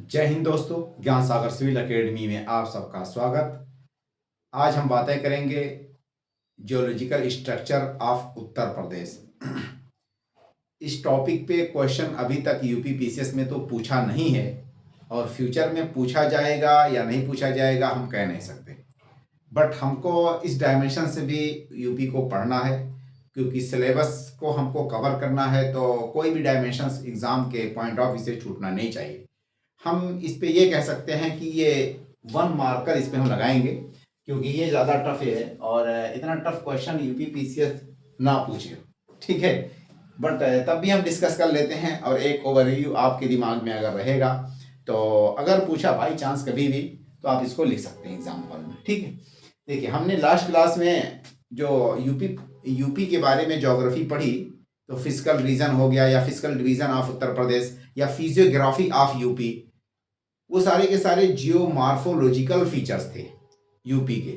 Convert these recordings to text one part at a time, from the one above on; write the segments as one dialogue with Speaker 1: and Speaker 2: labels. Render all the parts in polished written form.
Speaker 1: जय हिंद दोस्तों, ज्ञान सागर सिविल एकेडमी में आप सबका स्वागत। आज हम बातें करेंगे geological structure of Uttar Pradesh. इस टॉपिक पे क्वेश्चन अभी तक यूपी पीसीएस में तो पूछा नहीं है और फ्यूचर में पूछा जाएगा या नहीं पूछा जाएगा हम कह नहीं सकते, बट हमको इस डायमेंशन से भी यूपी को पढ़ना है क्योंकि सिलेबस को हमको कवर करना है। तो कोई भी डायमेंशंस एग्ज़ाम के पॉइंट ऑफ व्यू से छूटना नहीं चाहिए। हम इस पे ये कह सकते हैं कि ये 1 मार्कर इस पे हम लगाएंगे क्योंकि ये ज़्यादा टफ है और इतना टफ क्वेश्चन यूपी पीसीएस ना पूछे, ठीक है। बट तब भी हम डिस्कस कर लेते हैं और एक ओवरव्यू आपके दिमाग में अगर रहेगा तो अगर पूछा बाई चांस कभी भी तो आप इसको लिख सकते हैं एग्जाम हॉल में, ठीक है। देखिए, हमने लास्ट क्लास में जो यूपी के बारे में ज्योग्राफी पढ़ी तो फिजिकल रीजन हो गया या physical division of Uttar Pradesh या फिजियोग्राफी ऑफ यूपी, वो सारे के सारे जियोमार्फोलॉजिकल फीचर्स थे यूपी के।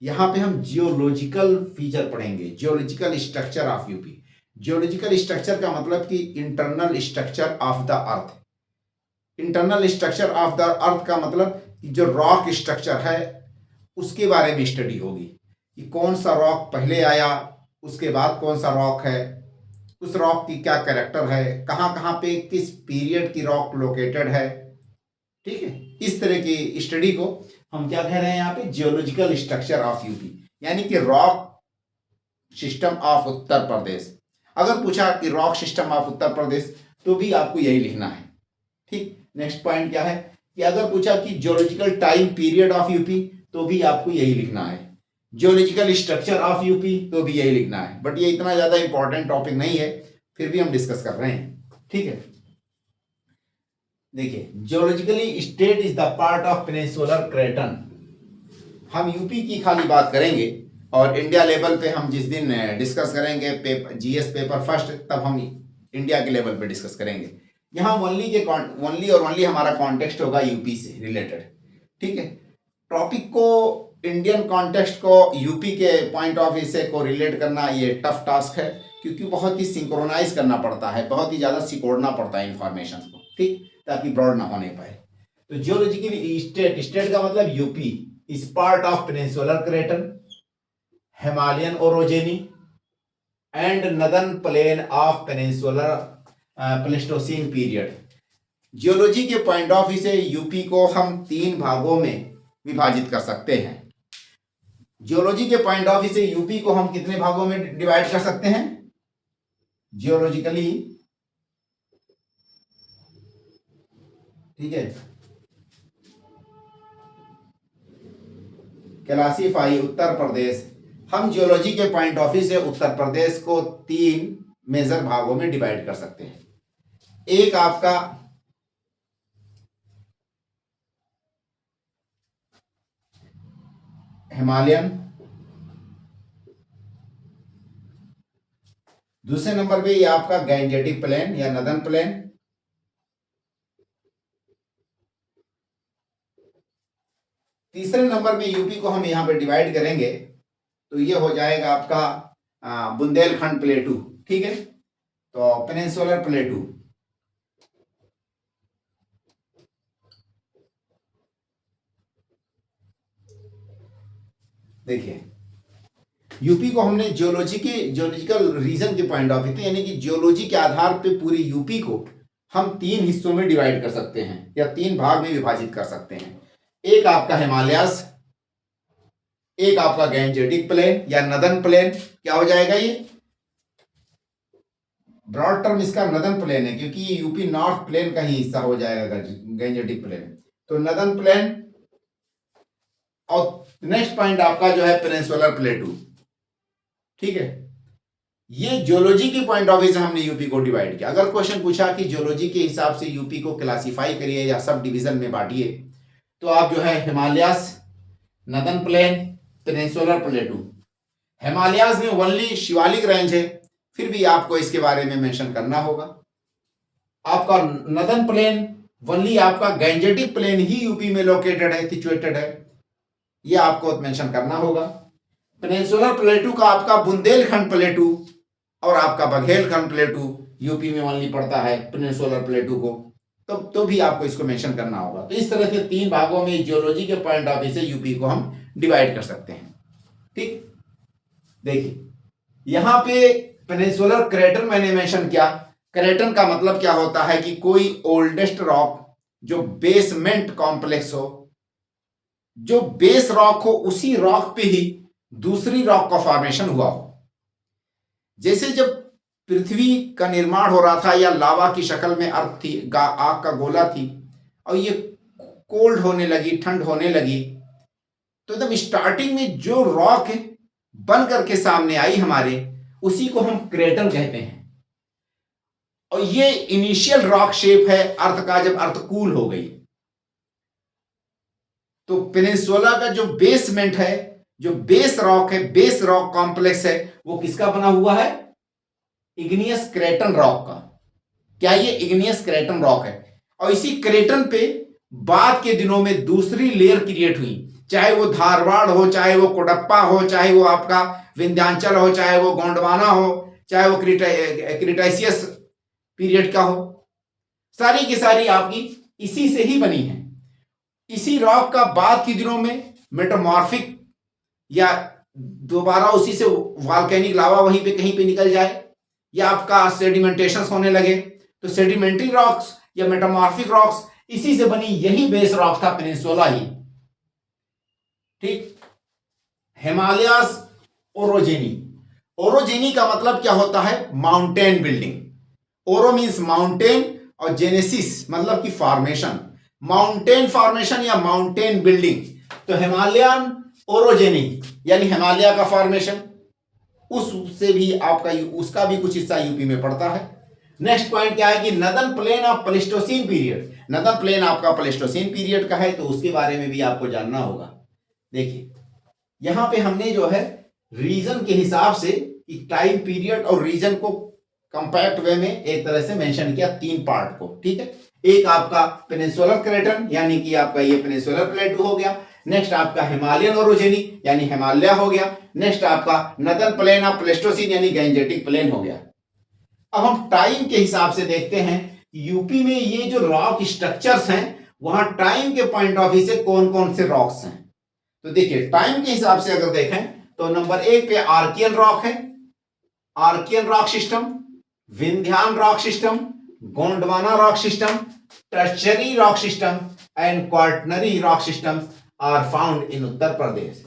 Speaker 1: यहाँ पे हम जियोलॉजिकल फीचर पढ़ेंगे, geological structure of UP. Geological structure का मतलब कि internal structure of the earth. Internal structure of the earth का मतलब कि जो रॉक स्ट्रक्चर है उसके बारे में स्टडी होगी कि कौन सा रॉक पहले आया, उसके बाद कौन सा रॉक है, उस रॉक की क्या कैरेक्टर है, कहाँ कहाँ पे किस पीरियड की रॉक लोकेटेड है, ठीक है। इस तरह की स्टडी को हम क्या कह रहे हैं यहाँ पे, जियोलॉजिकल स्ट्रक्चर ऑफ यूपी, यानी कि rock system of Uttar Pradesh. अगर पूछा कि rock system of Uttar Pradesh तो भी आपको यही लिखना है, ठीक। नेक्स्ट पॉइंट क्या है कि अगर पूछा कि geological time period of UP तो भी आपको यही लिखना है, जियोलॉजिकल स्ट्रक्चर ऑफ यूपी तो भी यही लिखना है। बट ये इतना ज्यादा इंपॉर्टेंट टॉपिक नहीं है, फिर भी हम डिस्कस कर रहे हैं, ठीक है। देखिए, geologically state is the part of peninsular क्रेटन। हम यूपी की खाली बात करेंगे और इंडिया लेवल पे हम जिस दिन डिस्कस करेंगे जीएस पेपर फर्स्ट, तब हम इंडिया के लेवल पे डिस्कस करेंगे। यहाँ ओनली हमारा कॉन्टेक्स्ट होगा यूपी से रिलेटेड, ठीक है। टॉपिक को, इंडियन कॉन्टेक्स्ट को यूपी के पॉइंट ऑफ व्यू से को रिलेट करना ये टफ टास्क है क्योंकि बहुत ही सिंक्रोनाइज करना पड़ता है, बहुत ही ज़्यादा सिकोड़ना पड़ता है इंफॉर्मेशन को, ठीक, ताकि ब्रॉड ना होने पाए। तो जियोलॉजिकली स्टेट का मतलब UP is part of peninsular क्रेटन, Himalayan orogeny and northern plane of peninsular Pleistocene period. Geology के पॉइंट ऑफ व्यू से यूपी को हम 3 भागों में विभाजित कर सकते हैं। जियोलॉजी के पॉइंट ऑफ व्यू से यूपी को हम कितने भागों में डिवाइड कर सकते हैं जियोलॉजिकली, ठीक है। क्लासीफाई उत्तर प्रदेश, हम जियोलॉजी के पॉइंट ऑफ व्यू से उत्तर प्रदेश को 3 मेजर भागों में डिवाइड कर सकते हैं। एक आपका हिमालयन, दूसरे नंबर पे ये आपका गैंजेटिक प्लेन या नदर्न प्लेन, तीसरे नंबर में यूपी को हम यहाँ पे डिवाइड करेंगे तो ये हो जाएगा आपका बुंदेलखंड प्लेटू, ठीक है। तो पेनिनसुलर प्लेटू, देखिए यूपी को हमने जियोलॉजिकल रीजन के पॉइंट ऑफ व्यू से, यानी कि जियोलॉजी के आधार पे पूरी यूपी को हम 3 हिस्सों में डिवाइड कर सकते हैं या 3 भाग में विभाजित कर सकते हैं। एक आपका हिमालयस, एक आपका गैंजेटिक प्लेन या नदर्न प्लेन, क्या हो जाएगा ये ब्रॉड टर्म इसका नदर्न प्लेन है क्योंकि ये यूपी नॉर्थ प्लेन का ही हिस्सा हो जाएगा गैंजेटिक प्लेन, तो नदर्न प्लेन। और नेक्स्ट पॉइंट आपका जो है पेनिनसुलर प्लेटू, ठीक है। ये जियोलॉजी के पॉइंट ऑफ व्यू से हमने यूपी को डिवाइड किया। अगर क्वेश्चन पूछा कि जियोलॉजी के हिसाब से यूपी को क्लासिफाई करिए या सब डिवीजन में बांटिए तो आप जो है Himalayas, northern plane, peninsular प्लेटू। Himalayas में ओनली शिवालिक रेंज है, फिर भी आपको इसके बारे में मेंशन करना होगा। आपका नदर्न प्लेन ओनली आपका गैंजेटिक प्लेन ही यूपी में लोकेटेड है, सिचुएटेड है, ये आपको मेंशन करना होगा। पेनिनसुलर प्लेटू का आपका बुंदेलखंड प्लेटू और आपका बघेलखंड प्लेटू यूपी में ओनली पड़ता है पेनिनसुलर प्लेटू को, तो भी आपको इसको मेंशन करना होगा। तो इस तरह से 3 भागों में जियोलॉजी के पॉइंट ऑफ व्यू से यूपी को हम डिवाइड कर सकते हैं। ठीक, देखिए यहां पे पेनिनसुलर क्रेटन मैंने मेंशन किया। क्रेटन का मतलब क्या होता है कि कोई ओल्डेस्ट रॉक जो बेसमेंट कॉम्प्लेक्स हो, जो बेस रॉक हो, उसी रॉक पे ही दूसरी रॉक का फॉर्मेशन हुआ हो। जैसे जब पृथ्वी का निर्माण हो रहा था या लावा की शक्ल में अर्थ थी, आग का गोला थी, और ये कोल्ड होने लगी, ठंड होने लगी, तो एकदम स्टार्टिंग में जो रॉक बन करके सामने आई हमारे, उसी को हम क्रेटन कहते हैं। और ये इनिशियल रॉक शेप है अर्थ का जब अर्थ कूल हो गई। तो पेनिनसुला का जो बेसमेंट है, जो बेस रॉक है, बेस रॉक कॉम्प्लेक्स है, वो किसका बना हुआ है? इग्नियस क्रेटन रॉक का। क्या ये इग्नियस क्रेटन रॉक है? और इसी क्रेटन पे बाद के दिनों में दूसरी लेयर क्रिएट हुई, चाहे वो धारवाड़ हो, चाहे वो कोडप्पा हो, चाहे वो आपका विंध्याचल हो, चाहे वो गोंडवाना हो, चाहे वो क्रिटाइसियस पीरियड का हो, सारी की सारी आपकी इसी से ही बनी है। इसी रॉक का बाद के दिनों में मेटामॉर्फिक या दोबारा उसी से वॉल्केनिक लावा वहीं पे कहीं पे निकल जाए, या आपका सेडिमेंटेशन होने लगे, तो सेडिमेंट्री रॉक्स या मेटामॉर्फिक रॉक्स इसी से बनी, यही बेस रॉक था पेनिनसुला ही। ठीक, हिमालयास ओरोजेनी। ओरोजेनी का मतलब क्या होता है? Mountain building. ओरो मीन्स माउंटेन और जेनेसिस मतलब कि फॉर्मेशन, माउंटेन फॉर्मेशन या माउंटेन बिल्डिंग। तो हिमालयन ओरोजेनी यानी हिमालय का फॉर्मेशन, उससे भी आपका उसका भी कुछ हिस्सा यूपी में पड़ता है। नेक्स्ट पॉइंट क्या है कि northern plain of Pleistocene period. Northern plain आपका प्लेस्टोसीन पीरियड का है, तो उसके बारे में भी आपको जानना होगा। देखिए यहां पे हमने जो है रीजन के हिसाब से टाइम पीरियड और रीजन को कंपैक्ट वे में एक तरह से मेंशन किया, 3 पार्ट को। ठीक है, एक आपका पेनिनसुलर क्रेटन यानी कि आपका ये पेनिनसुलर प्लेटू हो गया, नेक्स्ट आपका हिमालयन ओरोजेनी यानी हिमालय हो गया, नेक्स्ट आपका नदन प्लेन ऑफ प्लेस्टोसीन यानी गैंजेटिक प्लेन हो गया। अब हम टाइम के हिसाब से देखते हैं यूपी में ये जो रॉक स्ट्रक्चर्स हैं, वहां टाइम के पॉइंट ऑफ व्यू से कौन कौन से रॉक्स हैं। तो देखिए टाइम के हिसाब से अगर देखें तो नंबर 1 पे आर्कियन रॉक है, Archaean rock system, Vindhyan rock system, Gondwana rock system, tertiary rock system and quaternary rock system are found in Uttar Pradesh.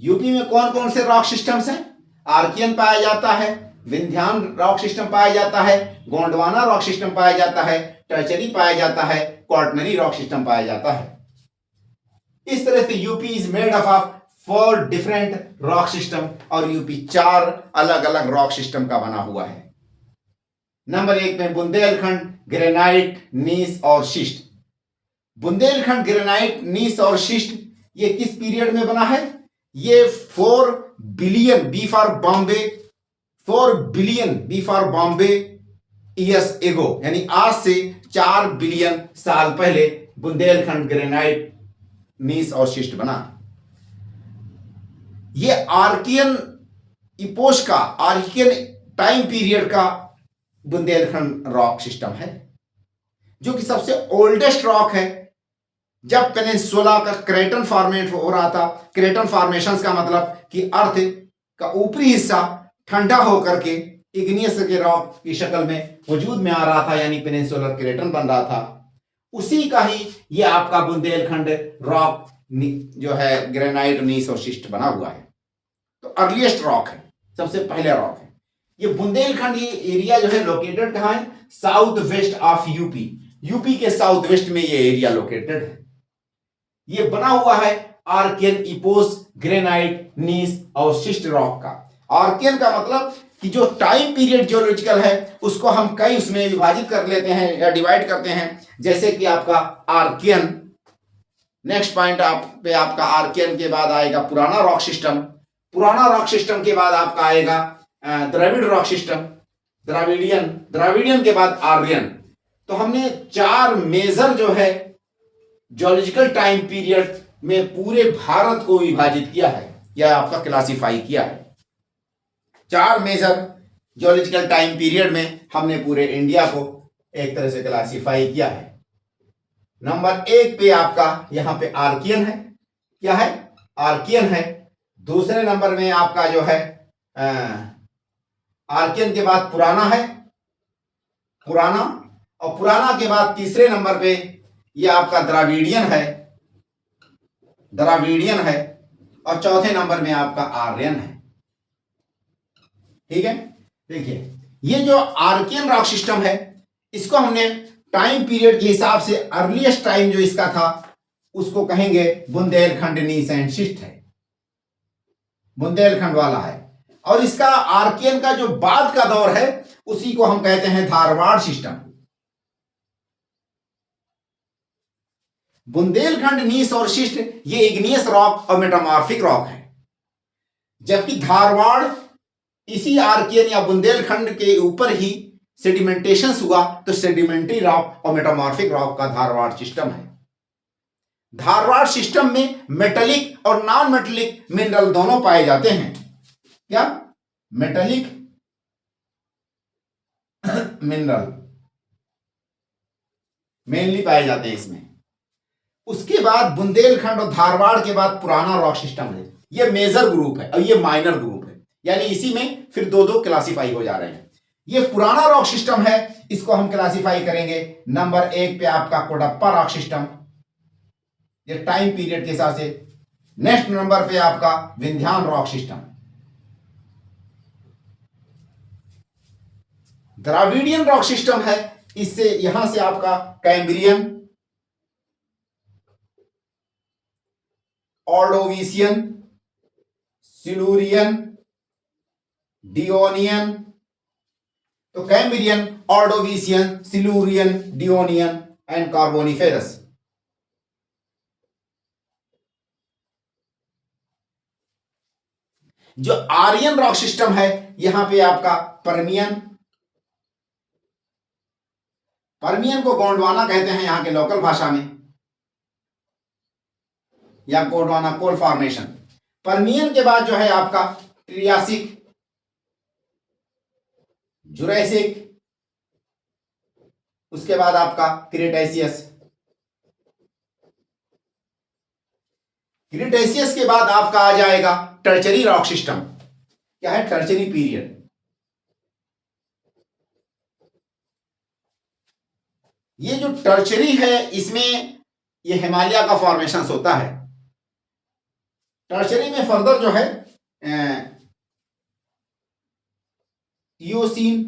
Speaker 1: UP में कौन कौन से रॉक सिस्टम्स हैं? आर्कियन पाया जाता है, विंध्यान रॉक सिस्टम पाया जाता है, गोंडवाना रॉक सिस्टम पाया जाता है, टर्शरी पाया जाता है, क्वार्टनरी रॉक सिस्टम पाया जाता है। इस तरह से UP is made up of 4 different rock system, और यूपी 4 अलग अलग रॉक सिस्टम का बना हुआ है। नंबर 1 में बुंदेलखंड, ग्रेनाइट, नीस और शिस्ट। बुंदेलखंड, ग्रेनाइट, नीस और शिस्ट ये किस पीरियड में बना है? ये 4 billion B for Bombay, 4 billion B for Bombay years ago, यानी आज से 4 बिलियन साल पहले बुंदेलखंड, ग्रेनाइट, नीस और शिस्ट बना। ये आर्कियन इपोश का, आर्कियन टाइम पीरियड का बुंदेलखंड रॉक सिस्टम है, जो कि सबसे ओल्डेस्ट रॉक है। जब पेनिनसुला का क्रेटन फॉर्मेट हो रहा था, क्रेटन फॉर्मेशंस का मतलब कि अर्थ का ऊपरी हिस्सा ठंडा होकर के इग्नियस के रॉक की शक्ल में वजूद में आ रहा था, यानी पेनिनसुलर क्रेटन बन रहा था। उसी का ही ये आपका बुंदेलखंड रॉक जो है ग्रेनाइट, नीस और शिस्ट बना हुआ है। तो अर्लीस्ट रॉक है, सबसे पहले रॉक है ये बुंदेलखंड। ये एरिया जो है लोकेटेड कहां है? South west of UP, UP के साउथ वेस्ट में ये एरिया लोकेटेड है। ये बना हुआ है आर्कियन, इपोस, ग्रेनाइट, नीस और शिस्ट रॉक का। आर्कियन का मतलब कि जो टाइम पीरियड जियोलॉजिकल है उसको हम कई उसमें विभाजित कर लेते हैं या डिवाइड करते हैं, जैसे कि आपका आर्कियन। नेक्स्ट पॉइंट आप पे आपका आर्कियन के बाद आएगा पुराना रॉक सिस्टम, पुराना रॉक सिस्टम के बाद आपका आएगा द्रविड़ रॉक सिस्टम, द्राविडियन, द्राविडियन के बाद आर्यन। तो हमने 4 मेजर जो है जियोलॉजिकल टाइम पीरियड में पूरे भारत को विभाजित किया है या आपका क्लासिफाई किया है। 4 मेजर जियोलॉजिकल टाइम पीरियड में हमने पूरे इंडिया को एक तरह से क्लासिफाई किया है। नंबर 1 पे आपका यहां पे आर्कियन है, क्या है, आर्कियन है। दूसरे नंबर में आपका जो है आर्कियन के बाद पुराना है, पुराना, और पुराना के बाद तीसरे नंबर पे ये आपका द्राविडियन है, द्राविडियन है, और चौथे नंबर में आपका आर्यन है। ठीक है, देखिए ये जो आर्कियन रॉक सिस्टम है इसको हमने टाइम पीरियड के हिसाब से अर्लीस्ट टाइम जो इसका था उसको कहेंगे बुंदेलखंड नीस एंड शिस्ट है, बुंदेलखंड वाला है। और इसका आर्कियन का जो बाद का दौर है उसी को हम कहते हैं धारवाड़ सिस्टम। बुंदेलखंड नीस और शिस्ट ये इग्नियस रॉक और मेटामॉर्फिक रॉक है, जबकि धारवाड़ इसी आर्कियन या बुंदेलखंड के ऊपर ही सेडिमेंटेशन हुआ, तो सेडिमेंट्री रॉक और मेटामॉर्फिक रॉक का धारवाड़ सिस्टम है। धारवाड़ सिस्टम में मेटेलिक और नॉन मेटेलिक मिनरल दोनों पाए जाते हैं। क्या, मेटेलिक मिनरल मेनली पाए जाते हैं इसमें। उसके बाद बुंदेलखंड और धारवाड़ के बाद पुराना रॉक सिस्टम है, ये मेजर ग्रुप है और ये माइनर ग्रुप है, यानी इसी में फिर दो दो क्लासिफाई हो जा रहे हैं। ये पुराना रॉक सिस्टम है, इसको हम क्लासिफाई करेंगे नंबर 1 पे आपका कोडप्पा रॉक सिस्टम, ये टाइम पीरियड के हिसाब से। नेक्स्ट नंबर पे आपका Vindhyan rock system. Dravidian rock system है, इससे यहां से आपका कैम्ब्रियन, ऑर्डोविशियन, सिल्यूरियन, डियोनियन, तो Cambrian, Ordovician, Silurian, Devonian and Carboniferous. जो आर्यन रॉक सिस्टम है यहां पे आपका परमियन, परमियन को गोंडवाना कहते हैं यहां के लोकल भाषा में, या गोंडवाना कोल फॉर्मेशन। परमियन के बाद जो है आपका ट्रियासिक, जुरैसिक, उसके बाद आपका क्रिटेशियस, क्रिटेशियस के बाद आपका आ जाएगा टर्चरी रॉक सिस्टम। क्या है, टर्चरी पीरियड। ये जो टर्चरी है इसमें ये हिमालय का फॉर्मेशन होता है। टर्चरी में फर्दर जो है Eocene,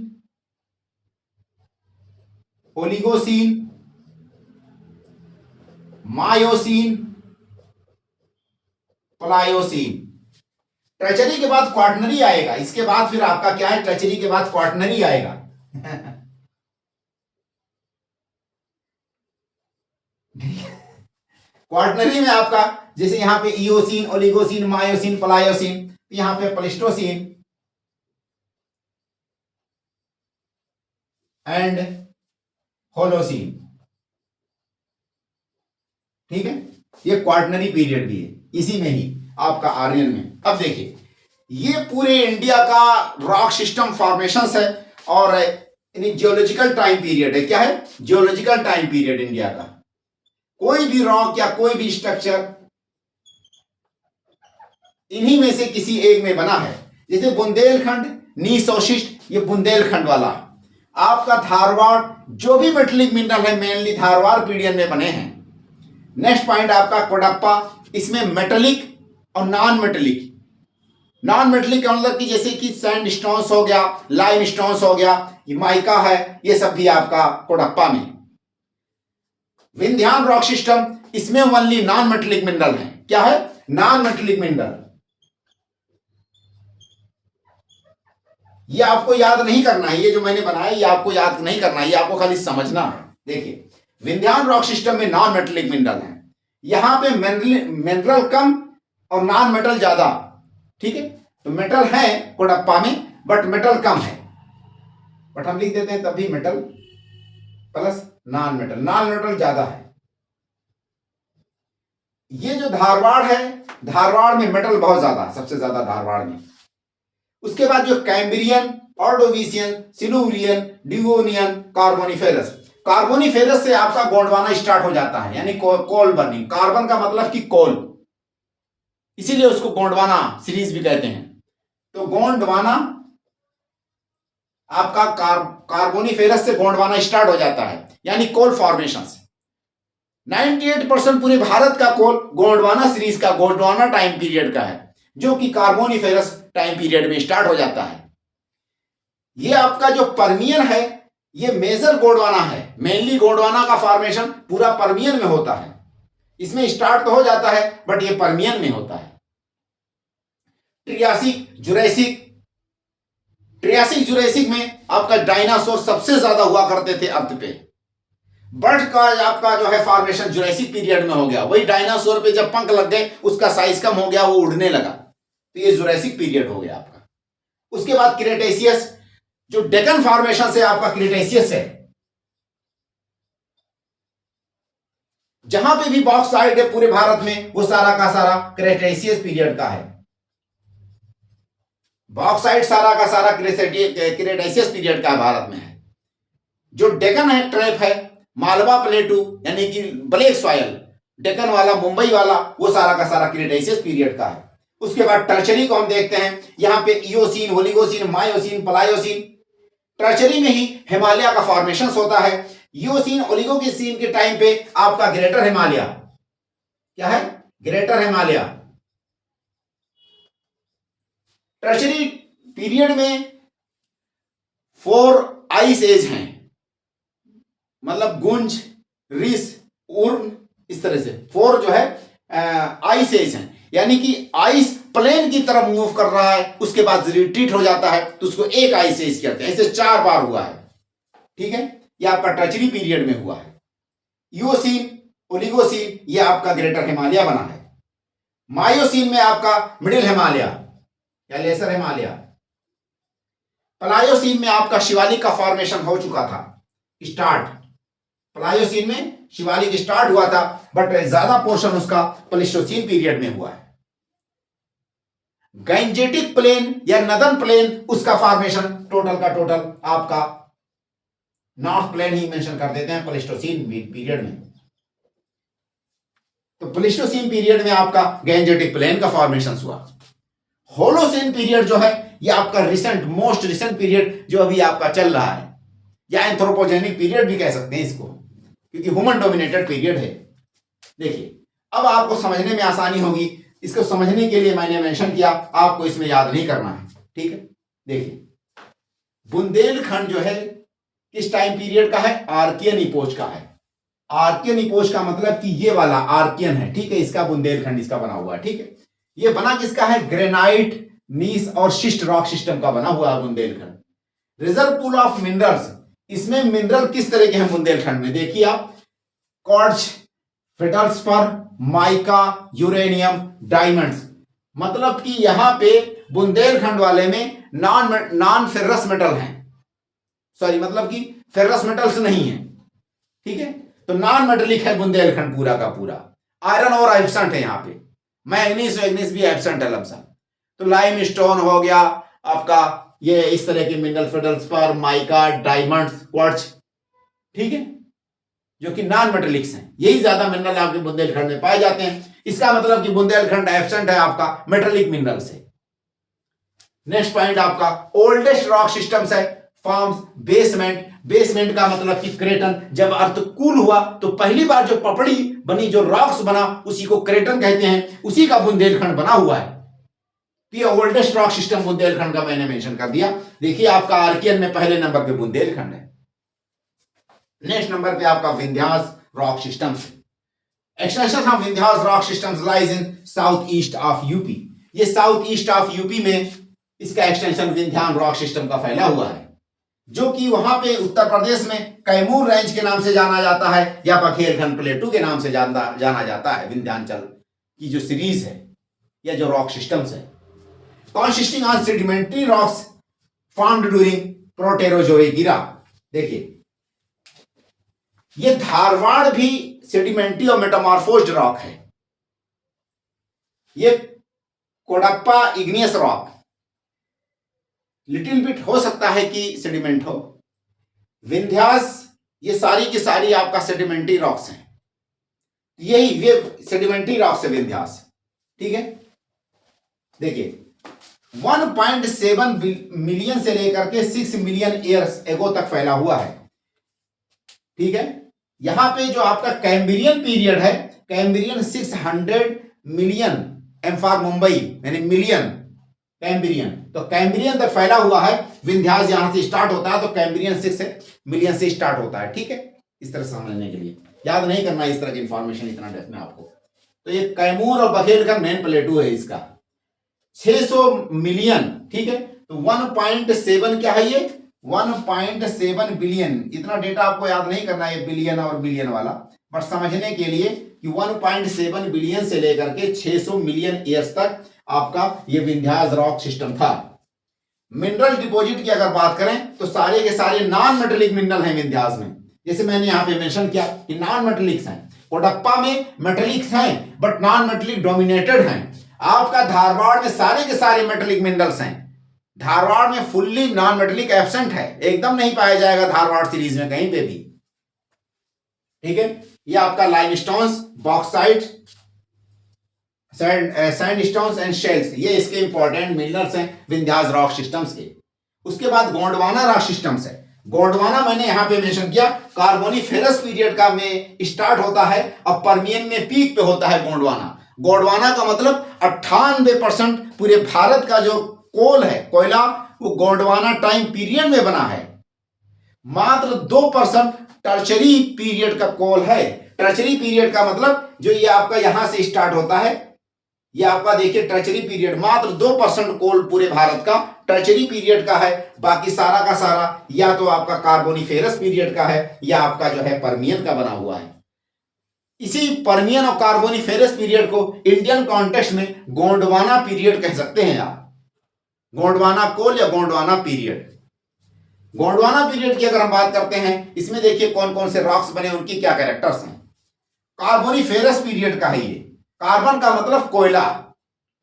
Speaker 1: Oligocene, Miocene, Pliocene. Tertiary के बाद क्वार्टनरी आएगा, इसके बाद फिर आपका क्या है, टर्चरी के बाद क्वार्टनरी आएगा। क्वार्टनरी में आपका जैसे यहां पे इयोसीन, ओलिगोसीन, मायोसीन, प्लायोसीन, यहां पे प्लेस्टोसीन एंड होलोसीन। ठीक है, ये क्वार्टनरी पीरियड भी है इसी में ही आपका आर्यन में। अब देखिए ये पूरे इंडिया का रॉक सिस्टम फॉर्मेशंस है और जियोलॉजिकल टाइम पीरियड है। क्या है, जियोलॉजिकल टाइम पीरियड इंडिया का। कोई भी रॉक या कोई भी स्ट्रक्चर इन्हीं में से किसी एक में बना है। जैसे बुंदेलखंड नीस और शिस्ट, ये बुंदेलखंड वाला। आपका धारवाड़, जो भी मेटलिक मिनरल है मेनली धारवाड़ पीरियड में बने हैं। नेक्स्ट पॉइंट आपका कोडप्पा, इसमें मेटलिक और नॉन मेटलिक। नॉन मेटलिक का मतलब कि जैसे कि सैंड स्टोन्स हो गया, लाइम स्टोन्स हो गया, ये माइका है, ये सब भी आपका कोडप्पा में। विंध्यान रॉक सिस्टम, इसमें ओनली नॉन मेटलिक मिनरल है। क्या है, नॉन मेटलिक मिनरल। ये आपको याद नहीं करना है, ये जो मैंने बनाया ये आपको याद नहीं करना है, ये आपको खाली समझना है। देखिए विंध्यान रॉक सिस्टम में नॉन मेटलिक मिनरल है, यहां पे मिनरल कम और नॉन मेटल ज्यादा। ठीक है, तो मेटल है कोडप्पा में बट मेटल कम है, बट हम लिख देते हैं तभी metal plus non metal, non metal ज्यादा है। ये जो धारवाड़ है, धारवाड़ में मेटल बहुत ज्यादा, सबसे ज्यादा धारवाड़ में। उसके बाद जो Cambrian, Ordovician, Silurian, Devonian, Carboniferous. Carboniferous से आपका गोंडवाना स्टार्ट हो जाता है, यानी कोल बर्निंग। कार्बन का मतलब कि कोल, इसीलिए उसको गोंडवाना सीरीज भी कहते हैं। तो गोंडवाना आपका कार्बोनिफेरस से गोंडवाना स्टार्ट हो जाता है, यानी कोल फॉर्मेशन से। 98% पूरे भारत का कोल गोंडवाना सीरीज का, गोंडवाना टाइम पीरियड का है, जो कि कार्बोनिफेरस टाइम पीरियड में स्टार्ट हो जाता है। ये आपका जो पर्मियन है, ये मेजर गोंडवाना है। मेनली गोंडवाना का फॉर्मेशन पूरा पर्मियन में होता है। इसमें स्टार्ट तो हो जाता है, बट ये पर्मियन में होता है। Triassic, Jurassic. ट्रियासिक, जुरैसिक में आपका डायनासोर सबसे ज्यादा हुआ करते थे अर्थ पे। बर्ड का आपका जो है फॉर्मेशन जुरैसिक पीरियड में हो गया। वही डायनासोर पे जब पंख लग गए, उसका साइज कम हो गया, वो उड़ने लगा, तो ये जुरैसिक पीरियड हो गया आपका। उसके बाद क्रेटेशियस, जो डेकन फॉर्मेशन से आपका क्रेटेशियस है। जहां पे भी बॉक्साइट है पूरे भारत में, वो सारा का सारा क्रेटेशियस पीरियड का है। बॉक्साइट सारा का सारा क्रेटेशियस पीरियड का भारत में है। जो डेकन है, ट्रैप है, मालवा प्लेटू यानी कि ब्लैक सॉयल, डेकन वाला, मुंबई वाला, वो सारा का सारा क्रेटेशियस पीरियड का है। उसके बाद टर्चरी को हम देखते हैं। यहां पे Eocene, Oligocene, Miocene, Pliocene. Tertiary में ही हिमालय का फॉर्मेशन होता है। इयोसीन, ओलिगोसीन के टाइम पे आपका ग्रेटर हिमालय, क्या है, ग्रेटर हिमालय। टर्चरी पीरियड में 4 आइस एज हैं, मतलब गुंज, रिस, उर्न, इस तरह से 4 जो है आइस एज हैं। यानी कि आइस प्लेन की तरफ मूव कर रहा है, उसके बाद रिट्रीट हो जाता है, तो उसको एक आइस एज कहते हैं। ऐसे 4 बार हुआ है, ठीक है। ये आपका टर्चरी पीरियड में हुआ है। इयोसीन, ओलिगोसीन, ये आपका ग्रेटर हिमालय बना है। मायोसीन में आपका मिडिल हिमालय या लेसर हिमालय। प्लायोसीन में आपका शिवालिक का फॉर्मेशन हो चुका था, स्टार्ट। प्लायोसीन में शिवालिक स्टार्ट हुआ था, बट ज्यादा पोर्शन उसका प्लेस्टोसीन पीरियड में हुआ है। गैंजेटिक प्लेन या नदन प्लेन, उसका फॉर्मेशन टोटल का टोटल आपका नॉर्थ प्लेन ही मेंशन कर देते हैं प्लेस्टोसीन पीरियड में। तो प्लेस्टोसीन पीरियड में आपका गैंजेटिक प्लेन का फॉर्मेशन हुआ। होलोसीन पीरियड जो है, ये आपका रिसेंट, मोस्ट रिसेंट पीरियड जो अभी आपका चल रहा है, या एंथ्रोपोजेनिक पीरियड भी कह सकते हैं इसको, क्योंकि ह्यूमन डोमिनेटेड पीरियड है। देखिए, अब आपको समझने में आसानी होगी। इसको समझने के लिए मैंने मेंशन किया, आपको इसमें याद नहीं करना है, ठीक है। देखिए, बुंदेलखंड जो है किस टाइम पीरियड का है, आर्कियन इपोज का है। आर्कियन इपोज का मतलब कि ये वाला आर्कियन है, ठीक है। इसका बुंदेलखंड इसका बना हुआ है, ठीक है। ये बना किसका है, ग्रेनाइट, नीस और शिस्ट रॉक सिस्टम का बना हुआ है Bundelkhand. Reserve pool of minerals, इसमें मिनरल किस तरह के हैं बुंदेलखंड में, देखिए आप, quartz, feldspar, mica, uranium, diamonds. मतलब कि यहां पे बुंदेलखंड वाले में नॉन फेरस मेटल हैं, सॉरी, मतलब कि फेरस मेटल्स नहीं है, ठीक है। तो नॉन मेटेलिक है बुंदेलखंड पूरा का पूरा। आयरन और एब्सेंट है यहाँ पे, मैग्नीज भी एब्सेंट है लमसम। तो लाइम स्टोन हो गया आपका, ये इस तरह के mineral, feldspar, mica, diamonds, quartz, ठीक है, जो कि नॉन मेटेलिक्स हैं। यही ज्यादा मिनरल आपके बुंदेलखंड में पाए जाते हैं। इसका मतलब कि बुंदेलखंड एब्सेंट है आपका मेटेलिक मिनरल से। नेक्स्ट पॉइंट आपका ओल्डेस्ट रॉक सिस्टम्स है, फॉर्म्स बेसमेंट। बेसमेंट का मतलब कि क्रेटन। जब अर्थ कूल हुआ तो पहली बार जो पपड़ी बनी, जो रॉक्स बना, उसी को क्रेटन कहते हैं। उसी का बुंदेलखंड बना हुआ है। तो ये ओल्डेस्ट रॉक सिस्टम बुंदेलखंड का मैंने मेंशन कर दिया। देखिए, आपका आर्कियन में पहले नंबर पे बुंदेलखंड है। नेक्स्ट नंबर पे आपका Vindhyas rock systems. Extension of Vindhyas rock systems lies in south east of UP. ये साउथ ईस्ट ऑफ यूपी में इसका एक्सटेंशन विंध्यान रॉक सिस्टम का फैला हुआ है, जो कि वहां पे उत्तर प्रदेश में कैमूर रेंज के नाम से जाना जाता है, या बघेलखंड प्लेटू के नाम से जाना जाता है। विंध्यांचल की जो सीरीज है या जो रॉक सिस्टम्स है, consisting on sedimentary rocks formed during Proterozoic era. देखिए, ये धारवाड़ भी सेडिमेंट्री और मेटामॉर्फोज्ड रॉक है। ये कोडप्पा इग्नियस रॉक, लिटिल बिट हो सकता है कि सेडिमेंट हो। विंध्यास ये सारी की सारी आपका सेडिमेंट्री रॉक्स हैं, यही ये सेडिमेंट्री रॉक्स है विंध्यास। ठीक है, देखिए 1.7 मिलियन से लेकर के 6 मिलियन ईयर्स एगो तक फैला हुआ है। ठीक है, यहां पे जो आपका कैम्ब्रियन पीरियड है, Cambrian 600 million M for Mumbai यानी मिलियन कैम्ब्रियन, तो कैम्ब्रियन तक फैला हुआ है। विंध्यास यहां से स्टार्ट होता है तो कैम्ब्रियन 6 मिलियन से स्टार्ट होता है। ठीक है, इस तरह समझने के लिए याद नहीं करना इस तरह की इंफॉर्मेशन इतना डेप्थ में आपको। तो ये कैमूर और बघेल का मेन प्लेटू है, इसका 600 मिलियन। ठीक है, तो 1.7 क्या है ये 1.7 बिलियन। इतना डेटा आपको याद नहीं करना है बिलियन और बिलियन वाला, बट समझने के लिए कि 1.7 बिलियन से लेकर के 600 मिलियन ईयर्स तक आपका ये विंध्यास रॉक सिस्टम था। मिनरल डिपॉजिट की अगर बात करें तो सारे के सारे नॉन मेटेलिक मिनरल हैं विंध्यास में। जैसे मैंने यहां पे मेंशन किया कि नॉन मेटेलिक्स हैं, कोडप्पा में मेटेलिक्स हैं बट नॉन मेटेलिक डोमिनेटेड हैं। आपका धारवाड़ में सारे के सारे मेटेलिक मिनरल्स हैं। धारवाड़ में फुल्ली नॉन मेटेलिक एब्सेंट है, एकदम नहीं पाया जाएगा धारवाड़ सीरीज में कहीं पे भी। ठीक है, ये आपका limestones, bauxite, sandstones and shells, ये इसके इंपॉर्टेंट मिनरल्स हैं विंध्यास रॉक सिस्टम्स के। उसके बाद गोंडवाना रॉक सिस्टम्स है। गोंडवाना मैंने यहां पे मेंशन किया, कार्बोनिफेरस पीरियड का में स्टार्ट होता है और पर्मियन में पीक पे होता है गोंडवाना। गोंडवाना का मतलब 98% पूरे भारत का जो कोल है, कोयला, वो गोंडवाना टाइम पीरियड में बना है। मात्र 2% टर्चरी पीरियड का कोल है। टर्चरी पीरियड का मतलब जो ये आपका यहां से स्टार्ट होता है, ये आपका देखिए टर्चरी पीरियड, मात्र 2% कोल पूरे भारत का टर्चरी पीरियड का है। बाकी सारा का सारा या तो आपका कार्बोनिफेरस पीरियड का है या आपका जो है पर्मियन का बना हुआ है। इसी पर्मियन और कार्बोनिफेरस पीरियड को इंडियन कॉन्टेक्स्ट में गोंडवाना पीरियड कह सकते हैं आप, गोंडवाना कोल या गोंडवाना पीरियड। गोंडवाना पीरियड की अगर हम बात करते हैं, इसमें देखिए कौन कौन से रॉक्स बने, उनकी क्या कैरेक्टर्स हैं। कार्बोनिफेरस पीरियड का है ये। कार्बन का मतलब कोयला,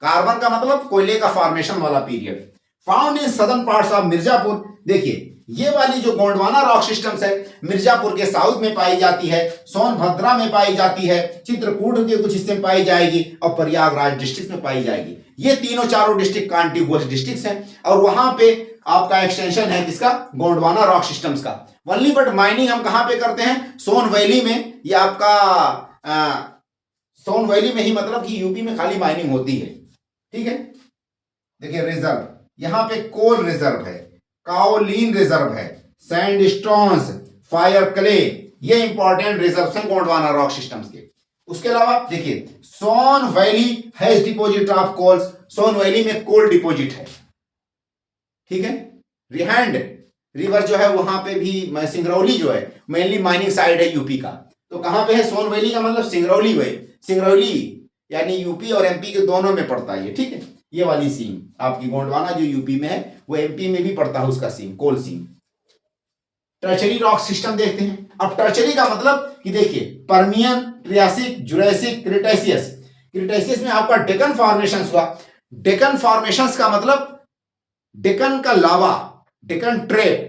Speaker 1: कार्बन का मतलब कोयले का फॉर्मेशन वाला period. Found in southern parts of Mirzapur. देखिए ये वाली जो गोंडवाना रॉक सिस्टम्स है, मिर्जापुर के साउथ में पाई जाती है, सोनभद्रा में पाई जाती है, चित्रकूट के कुछ हिस्से में पाई जाएगी और प्रयागराज डिस्ट्रिक्ट में पाई जाएगी। ये तीनों चारों डिस्ट्रिक्ट कॉन्टिगुअस डिस्ट्रिक्ट हैं और वहां पे आपका एक्सटेंशन है किसका, गोंडवाना रॉक सिस्टम्स का। वनली बट माइनिंग हम कहां पे करते हैं, सोन वैली में। ये आपका सोन वैली में ही, मतलब कि यूपी में खाली माइनिंग होती है। ठीक है, देखिए रिजर्व, यहां पे कोल रिजर्व है, काओलिन रिजर्व है, सैंडस्टोन्स, फायर क्ले, ये इंपॉर्टेंट रिजर्व हैं गोंडवाना रॉक सिस्टम्स के। उसके अलावा देखिए Son valley has deposit of coals, Son valley में कोल डिपॉजिट है। ठीक है, रिहैंड रिवर जो है वहां पे भी, सिंगरौली जो है मेनली माइनिंग साइड है यूपी का। तो कहां पे है सोन वैली का मतलब सिंगरौली वे, सिंगरौली यानी यूपी और एमपी के दोनों में पड़ता है ये। ठीक है, ये वाली सीम आपकी गोंडवाना जो यूपी में है वो एमपी में भी पड़ता है, उसका सीम कोल सीम। टर्चरी रॉक सिस्टम देखते हैं। अब टर्चरी का मतलब कि देखिए Permian, Triassic, Jurassic, Cretaceous. Cretaceous में आपका डेक्कन फॉर्मेशन हुआ। डेक्कन फॉर्मेशंस का मतलब डेक्कन का लावा, डेक्कन ट्रेप,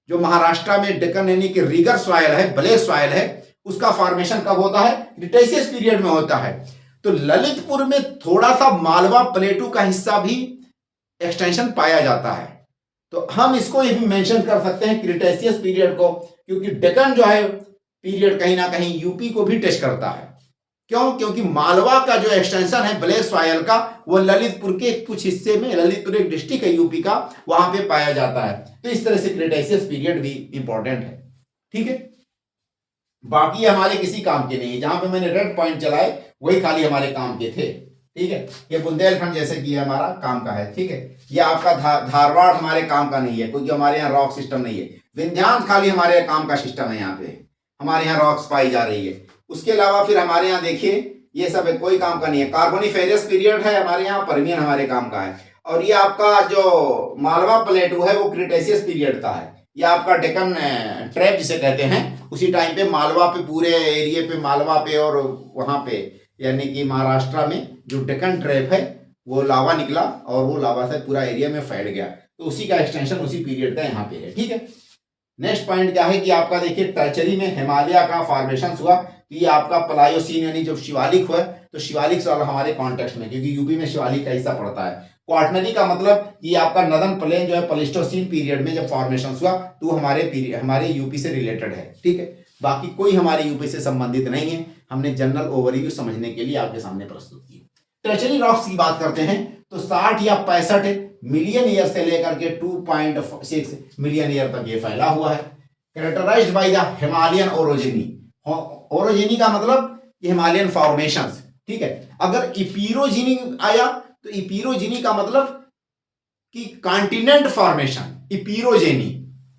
Speaker 1: जो महाराष्ट्र में डेक्कन यानी कि रिगर सॉइल है, ब्लैक सॉइल है, उसका फॉर्मेशन कब होता है, क्रिटेशियस पीरियड में होता है। तो ललितपुर में थोड़ा सा मालवा प्लेटू का हिस्सा भी एक्सटेंशन पाया जाता है। तो हम इसको ये भी मेंशन कर सकते हैं क्रिटेशियस पीरियड को, क्योंकि डेक्कन जो है पीरियड कहीं ना कहीं यूपी को भी टच करता है। क्यों, क्योंकि मालवा का जो एक्सटेंशन है ब्लैक सॉइल का, वो ललितपुर के कुछ हिस्से में, ललितपुर एक डिस्ट्रिक्ट है यूपी का, वहां पे पाया जाता है। तो इस तरह से क्रिटेशियस पीरियड भी इंपॉर्टेंट है। ठीक है, बाकी हमारे किसी काम के नहीं है, जहां पे मैंने रेड पॉइंट चलाए वही खाली हमारे काम के थे। ठीक है, ये बुंदेलखंड जैसे कि हमारा काम का है। ठीक है, ये आपका धारवाड़ हमारे काम का नहीं है, क्योंकि हमारे यहाँ रॉक सिस्टम नहीं है। विंध्यांश खाली हमारे काम का सिस्टम है, यहाँ पे हमारे यहाँ रॉक्स पाई जा रही है। उसके अलावा फिर हमारे यहाँ देखिए ये सब है, कोई काम का नहीं है। कार्बोनिफेरस पीरियड है हमारे यहाँ, पर्मियन हमारे काम का है। और ये आपका जो मालवा प्लेटू है वो क्रिटेशियस पीरियड का है। ये आपका डेक्कन ट्रैप जिसे कहते हैं, उसी टाइम पे मालवा पे, पूरे एरिया पे मालवा पे और वहां पे यानी कि महाराष्ट्र में जो डेक्कन ट्रैप है वो लावा निकला और वो लावा से पूरा एरिया में फैल गया। तो उसी का एक्सटेंशन उसी पीरियड का यहाँ पे है। ठीक है, नेक्स्ट पॉइंट क्या है कि आपका देखिए टर्चरी में हिमालय का फॉर्मेशन हुआ, तो ये आपका प्लायोसीन यानी जब शिवालिक हुआ, तो शिवालिक सवाल हमारे कॉन्टेक्स्ट में, क्योंकि यूपी में शिवालिक का हिस्सा पड़ता है। क्वार्टनरी का मतलब ये आपका नदन प्लेन जो है प्लेस्टोसीन पीरियड में जब फॉर्मेशन हुआ, तो हमारे यूपी से रिलेटेड है। ठीक है, बाकी कोई हमारे यूपी से संबंधित नहीं है, हमने जनरल ओवरव्यू समझने के लिए आपके सामने प्रस्तुत की। टर्चरी रॉक्स की बात करते हैं तो 60 या 65 मिलियन ईयर से लेकर के 2.6 मिलियन ईयर तक ये फैला हुआ है। Characterised by the Himalayan orogeny. Orogeny का मतलब हिमालयन फॉर्मेशंस। ठीक है, अगर इपीरोजेनी आया तो इपीरोजेनी का मतलब कि कॉन्टिनेंट फॉर्मेशन, इपीरोजेनी,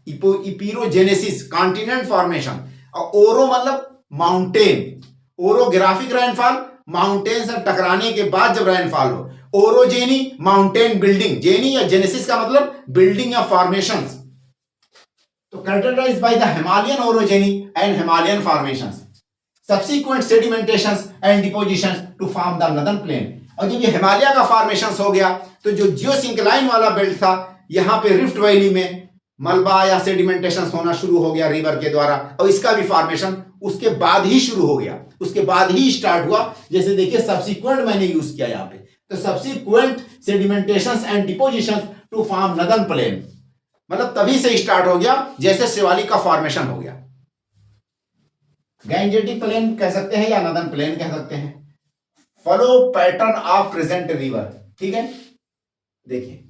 Speaker 1: इपीरोजेनेसिस कॉन्टिनेंट फॉर्मेशन। और ओरो मतलब माउंटेन, ओरोग्राफिक रेनफॉल, माउंटेन से टकराने के बाद जब रेनफॉल हो। ओरोजेनी माउंटेन बिल्डिंग, जेनी या जेनेसिस का मतलब बिल्डिंग या फॉर्मेशंस। तो characterised by the Himalayan orogeny and Himalayan formations, subsequent sedimentations and depositions to form the northern plain. और जब ये हिमालय का फॉर्मेशंस हो गया तो जो जियोसिंक्लाइन वाला बेल्ट था, यहां पे रिफ्ट वैली में मलबा या सेडिमेंटेशन होना शुरू हो गया रिवर के द्वारा, और इसका भी फॉर्मेशन उसके बाद ही शुरू हो गया, उसके बाद ही स्टार्ट हुआ। जैसे देखिए सब्सिक्वेंट मैंने यूज किया यहाँ पे, तो subsequent sedimentations and depositions to form northern plain, मतलब तभी से स्टार्ट हो गया जैसे शिवालिक का फॉर्मेशन हो गया। गैंजेटिक प्लेन कह सकते हैं या नदर्न प्लेन कह सकते हैं। Follow pattern of present river. ठीक है, देखिए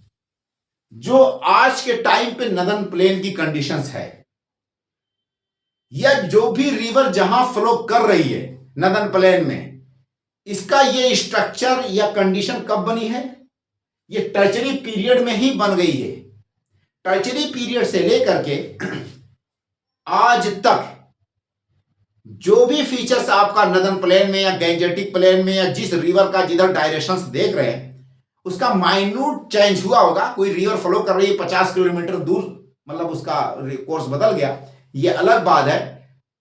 Speaker 1: जो आज के टाइम पे नदर्न प्लेन की कंडीशंस है, या जो भी रिवर जहां फ्लो कर रही है नदर्न प्लेन में, इसका ये स्ट्रक्चर या कंडीशन कब बनी है? ये टर्चरी पीरियड में ही बन गई है। टर्चरी पीरियड से लेकर के आज तक जो भी फीचर्स आपका नदर्न प्लेन में या गैंजेटिक प्लेन में या जिस रिवर का जिधर डायरेक्शंस देख रहे हैं, उसका माइन्यूट चेंज हुआ होगा। कोई रिवर फ्लो कर रही है 50 किलोमीटर दूर, मतलब उसका कोर्स बदल गया, ये अलग बात है।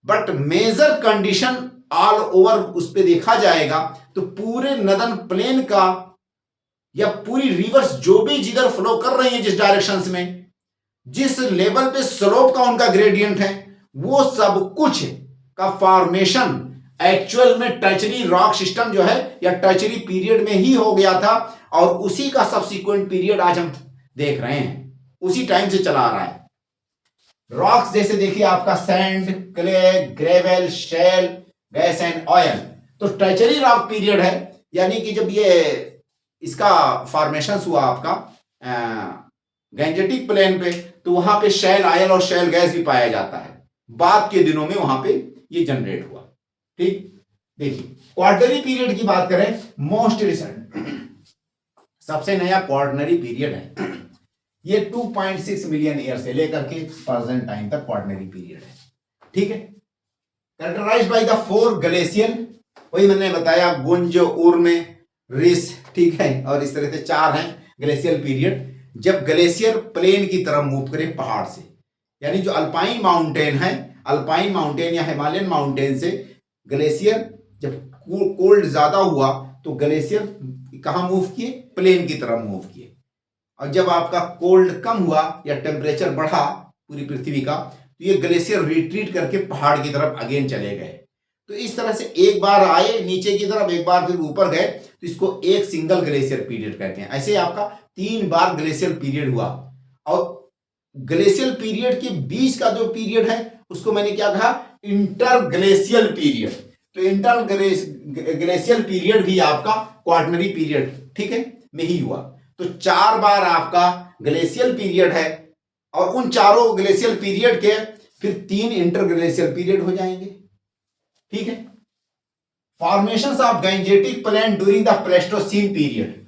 Speaker 1: But major condition all over उस पर देखा जाएगा तो पूरे नदर्न प्लेन का या पूरी रिवर्स जो भी जिधर फ्लो कर रही है जिस डायरेक्शंस में, जिस लेवल पे स्लोप का उनका ग्रेडियंट है, वो सब कुछ का फॉर्मेशन एक्चुअल में टर्चरी रॉक सिस्टम जो है या टर्चरी पीरियड में ही हो गया था, और उसी का सब्सिक्वेंट पीरियड आज हम देख रहे हैं, उसी टाइम से चला आ रहा है। रॉक्स जैसे देखिए आपका sand, clay, gravel, shale, gas and oil, तो टर्चरी रॉक पीरियड है, यानी कि जब ये इसका फॉर्मेशन हुआ आपका गैंजेटिक प्लेन पे, तो वहां पे शेल ऑयल और शेल गैस भी पाया जाता है। बाद के दिनों में वहां पे ये जनरेट हुआ। ठीक, देखिए क्वार्टनरी पीरियड की बात करें, मोस्ट रिसेंट सबसे नया क्वार्टनरी पीरियड है। ये 2.6 मिलियन ईयर से लेकर के प्रेजेंट टाइम तक क्वार्टनरी पीरियड है। ठीक है, कैरेक्टराइज्ड बाय द 4 ग्लेशियर, वही मैंने बताया गुंज, उर्म, रिस, ठीक है, और इस तरह से 4 हैं ग्लेशियल पीरियड। जब ग्लेशियर प्लेन की तरफ मूव करे पहाड़ से, यानी जो अल्पाइन माउंटेन है, अल्पाइन माउंटेन या हिमालयन माउंटेन से ग्लेशियर जब कोल्ड ज्यादा हुआ तो ग्लेशियर कहां मूव किए? प्लेन की तरफ मूव किए। और जब आपका कोल्ड कम हुआ या टेम्परेचर बढ़ा पूरी पृथ्वी का, तो ये ग्लेशियर रिट्रीट करके पहाड़ की तरफ अगेन चले गए। तो इस तरह से एक बार आए नीचे की तरफ, एक बार फिर ऊपर गए, तो इसको एक सिंगल ग्लेशियर पीरियड कहते हैं। ऐसे आपका 3 बार ग्लेशियर पीरियड हुआ। और ग्लेशियल पीरियड के बीच का जो पीरियड है उसको मैंने क्या कहा? Interglacial period. तो इंटरग्लेशियल पीरियड भी आपका क्वार्टनरी पीरियड, ठीक है, में ही हुआ। तो 4 बार आपका ग्लेशियल पीरियड है, और उन चारों ग्लेशियल पीरियड के फिर 3 इंटरग्लेशियल पीरियड हो जाएंगे। ठीक है, formations of Gangetic plain during the Pleistocene period.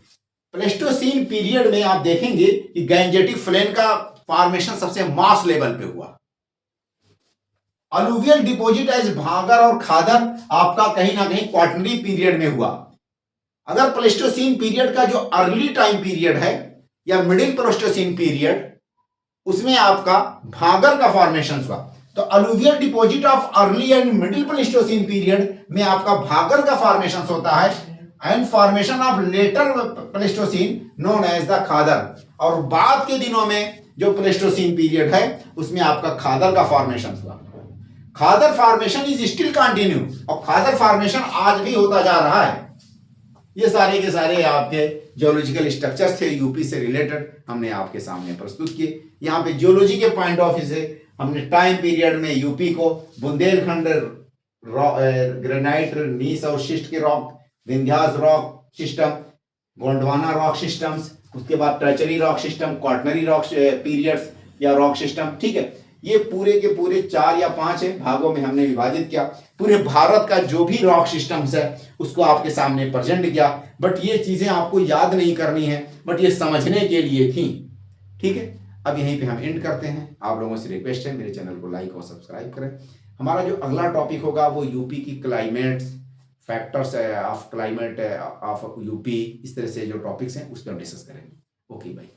Speaker 1: Pleistocene period में आप देखेंगे कि गैंजेटिक प्लेन का फॉर्मेशन सबसे मास लेवल पे हुआ। अलुवियल डिपोजिट एज भागर और खादर आपका कहीं ना कहीं क्वार्टनरी पीरियड में हुआ। अगर प्लेस्टोसीन पीरियड का जो अर्ली टाइम पीरियड है या मिडिल प्लेस्टोसीन पीरियड, उसमें आपका भागर का फॉर्मेशन हुआ। तो alluvial deposit of early and middle Pleistocene period में आपका भागर का फॉर्मेशन होता है, and formation of later Pleistocene known as the khadar. और बाद के दिनों में जो प्लेस्टोसीन पीरियड है उसमें आपका खादर का फॉर्मेशन हुआ। खादर फॉर्मेशन इज स्टिल कंटिन्यू, और खादर फॉर्मेशन आज भी होता जा रहा है। ये सारे के सारे आपके जियोलॉजिकल स्ट्रक्चर्स थे यूपी से रिलेटेड, हमने आपके सामने प्रस्तुत किए। यहाँ पे जियोलॉजी के पॉइंट ऑफ व्यू से हमने टाइम पीरियड में यूपी को बुंदेलखंड ग्रेनाइट नीस और शिस्ट के rock, Vindhyas rock system, Gondwana rock systems, उसके बाद tertiary rock system, quaternary rock periods या रॉक सिस्टम, ठीक है। ये पूरे के पूरे 4 या 5 भागों में हमने विभाजित किया। पूरे भारत का जो भी रॉक सिस्टम्स है उसको आपके सामने प्रेजेंट किया। बट ये चीजें आपको याद नहीं करनी है, बट ये समझने के लिए थी, ठीक है। अब यहीं पे हम एंड करते हैं। आप लोगों से रिक्वेस्ट है मेरे चैनल को लाइक और सब्सक्राइब करें। हमारा जो अगला टॉपिक होगा वो यूपी की climate factors of climate of UP, इस तरह से जो टॉपिक्स हैं उस पर हम डिस्कस करेंगे। ओके भाई।